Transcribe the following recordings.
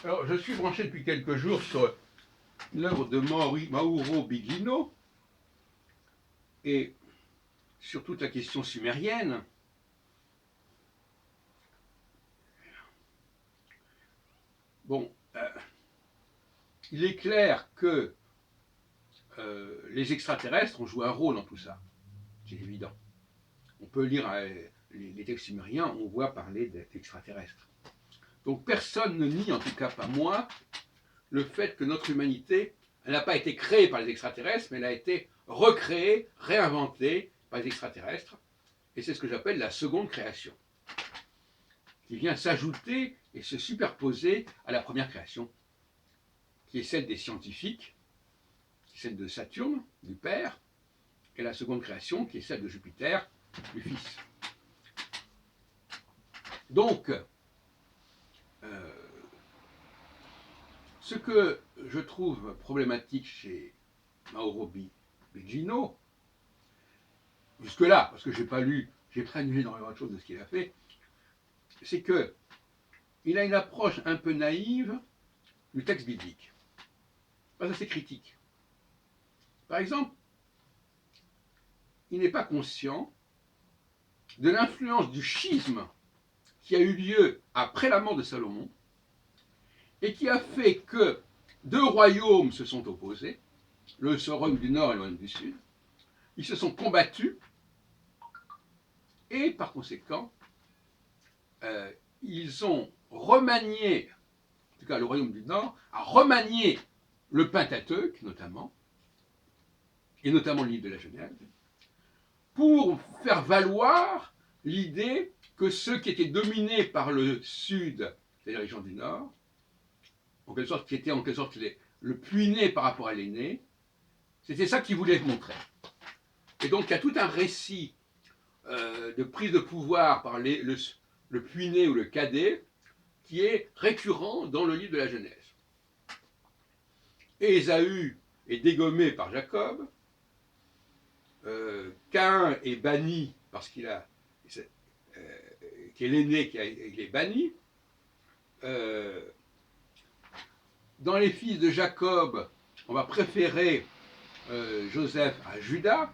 Alors, je suis branché depuis quelques jours sur l'œuvre de Mauro Biglino et sur toute la question sumérienne. Bon, il est clair que les extraterrestres ont joué un rôle dans tout ça. C'est évident. On peut lire les textes sumériens, on voit parler d'extraterrestres. Donc personne ne nie, en tout cas pas moi, le fait que notre humanité, elle n'a pas été créée par les extraterrestres, mais elle a été recréée, réinventée par les extraterrestres. Et c'est ce que j'appelle la seconde création, qui vient s'ajouter et se superposer à la première création, qui est celle des scientifiques, qui est celle de Saturne, du Père, et la seconde création, qui est celle de Jupiter, du Fils. Donc, ce que je trouve problématique chez Mauro Biglino, jusque-là, parce que je n'ai pas lu, j'ai pas annulé énormément de choses de ce qu'il a fait, c'est qu'il a une approche un peu naïve du texte biblique, pas assez critique. Par exemple, il n'est pas conscient de l'influence du schisme qui a eu lieu après la mort de Salomon et qui a fait que deux royaumes se sont opposés, le royaume du Nord et le royaume du Sud. Ils se sont combattus et par conséquent, ils ont remanié, en tout cas le royaume du Nord, a remanié le Pentateuque notamment, et notamment le livre de la Genèse, pour faire valoir l'idée que ceux qui étaient dominés par le Sud, c'est-à-dire les gens du Nord, en quelque sorte, qui étaient en quelque sorte le puîné par rapport à l'aîné, c'était ça qu'ils voulaient montrer. Et donc il y a tout un récit de prise de pouvoir par le puîné ou le cadet qui est récurrent dans le livre de la Genèse. Et Ésaü est dégommé par Jacob, Caïn est banni parce qu'il a, qui est l'aîné il est banni. Dans les fils de Jacob, on va préférer Joseph à Judas.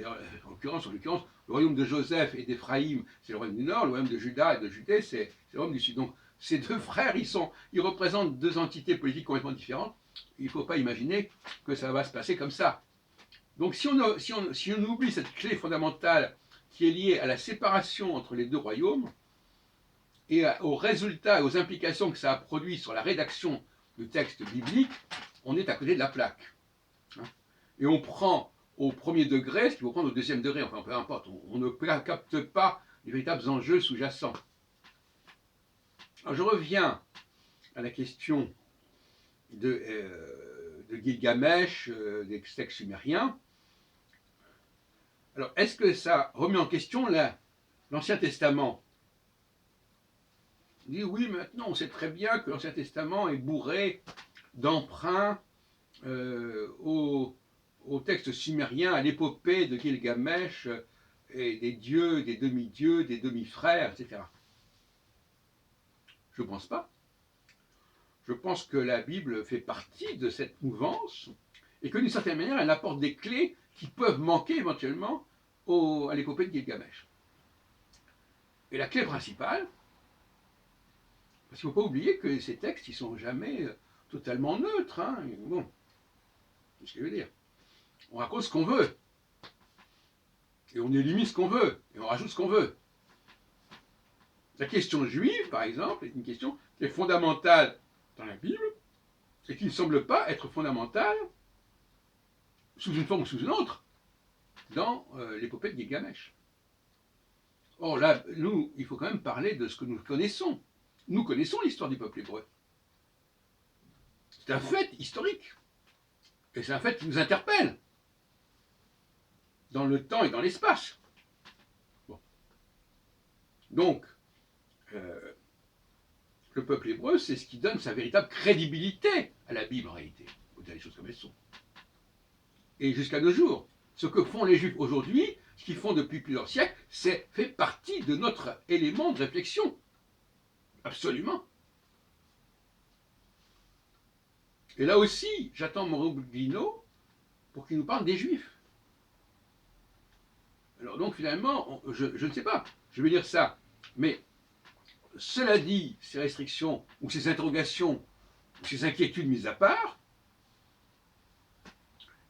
En l'occurrence, le royaume de Joseph et d'Éphraïm, c'est le royaume du Nord, le royaume de Judas et de Judée, c'est le royaume du Sud. Donc, ces deux frères, ils représentent deux entités politiques complètement différentes. Il ne faut pas imaginer que ça va se passer comme ça. Donc, si on oublie cette clé fondamentale qui est liée à la séparation entre les deux royaumes et aux résultats et aux implications que ça a produit sur la rédaction du texte biblique, on est à côté de la plaque. Et on prend au premier degré ce qu'il faut prendre au deuxième degré, enfin peu importe, on ne capte pas les véritables enjeux sous-jacents. Alors je reviens à la question de Gilgamesh, des textes sumériens. Alors est-ce que ça remet en question l'Ancien Testament? On dit oui, maintenant on sait très bien que l'Ancien Testament est bourré d'emprunts au texte sumérien, à l'épopée de Gilgamesh, et des dieux, des demi-dieux, des demi-frères, etc. Je ne pense pas. Je pense que la Bible fait partie de cette mouvance et que d'une certaine manière, elle apporte des clés qui peuvent manquer éventuellement à l'épopée de Gilgamesh. Et la clé principale, parce qu'il ne faut pas oublier que ces textes, ils ne sont jamais totalement neutres. Hein. Bon, c'est ce que je veux dire. On raconte ce qu'on veut. Et on élimine ce qu'on veut. Et on rajoute ce qu'on veut. La question juive, par exemple, est une question qui est fondamentale dans la Bible et qui ne semble pas être fondamentale sous une forme ou sous une autre dans l'épopée de Gilgamesh. Or là, nous, il faut quand même parler de ce que nous connaissons. Nous connaissons l'histoire du peuple hébreu. C'est un fait historique. Et c'est un fait qui nous interpelle dans le temps et dans l'espace. Bon. Donc, le peuple hébreu, c'est ce qui donne sa véritable crédibilité à la Bible en réalité. Il faut dire les choses comme elles sont. Et jusqu'à nos jours, ce que font les Juifs aujourd'hui, ce qu'ils font depuis plusieurs siècles, c'est fait partie de notre élément de réflexion. Absolument. Et là aussi, j'attends Mauro Buglino pour qu'il nous parle des Juifs. Alors donc finalement, je ne sais pas, je vais dire ça, mais cela dit, ces restrictions ou ces interrogations ou ces inquiétudes mises à part,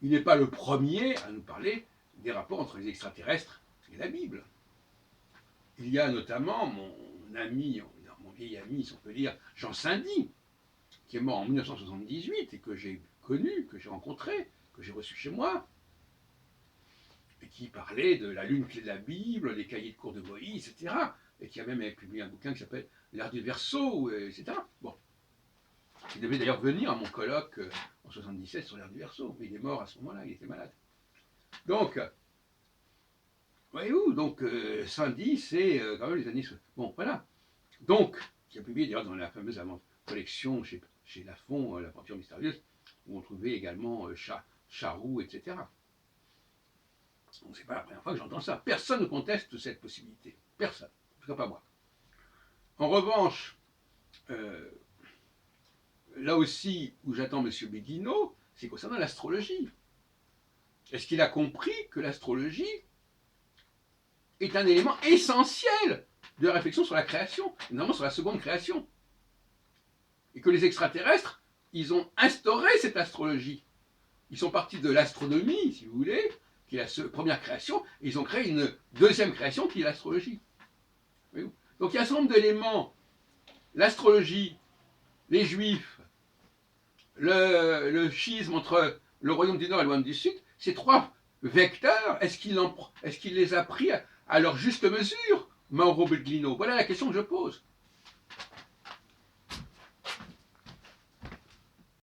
il n'est pas le premier à nous parler des rapports entre les extraterrestres et la Bible. Il y a notamment mon ami, mon vieil ami, si on peut dire, Jean Saint-Di, qui est mort en 1978 et que j'ai connu, que j'ai rencontré, que j'ai reçu chez moi, et qui parlait de la lune clé de la Bible, des cahiers de cours de Moïse, etc. Et qui a même publié un bouquin qui s'appelle L'art du Verseau, etc. Bon. Il devait d'ailleurs venir à mon colloque en 77 sur l'art du Verseau, mais il est mort à ce moment-là, il était malade. Donc, voyez-vous, donc Saint-Di, c'est quand même les années... Bon, voilà. Donc, qui a publié d'ailleurs dans la fameuse collection chez Lafon, l'aventure mystérieuse, où on trouvait également Charroux, etc. Donc c'est pas la première fois que j'entends ça. Personne ne conteste cette possibilité. Personne. En tout cas pas moi. En revanche, là aussi où j'attends M. Béguineau, c'est concernant l'astrologie. Est-ce qu'il a compris que l'astrologie est un élément essentiel de la réflexion sur la création, notamment sur la seconde création? Et que les extraterrestres, ils ont instauré cette astrologie. Ils sont partis de l'astronomie, si vous voulez, qui est la première création, et ils ont créé une deuxième création qui est l'astrologie. Donc il y a un certain nombre d'éléments. L'astrologie, les juifs, le schisme entre le royaume du Nord et le royaume du Sud, ces trois vecteurs, est-ce qu'il les a pris à leur juste mesure, Mauro Buglino? Voilà la question que je pose.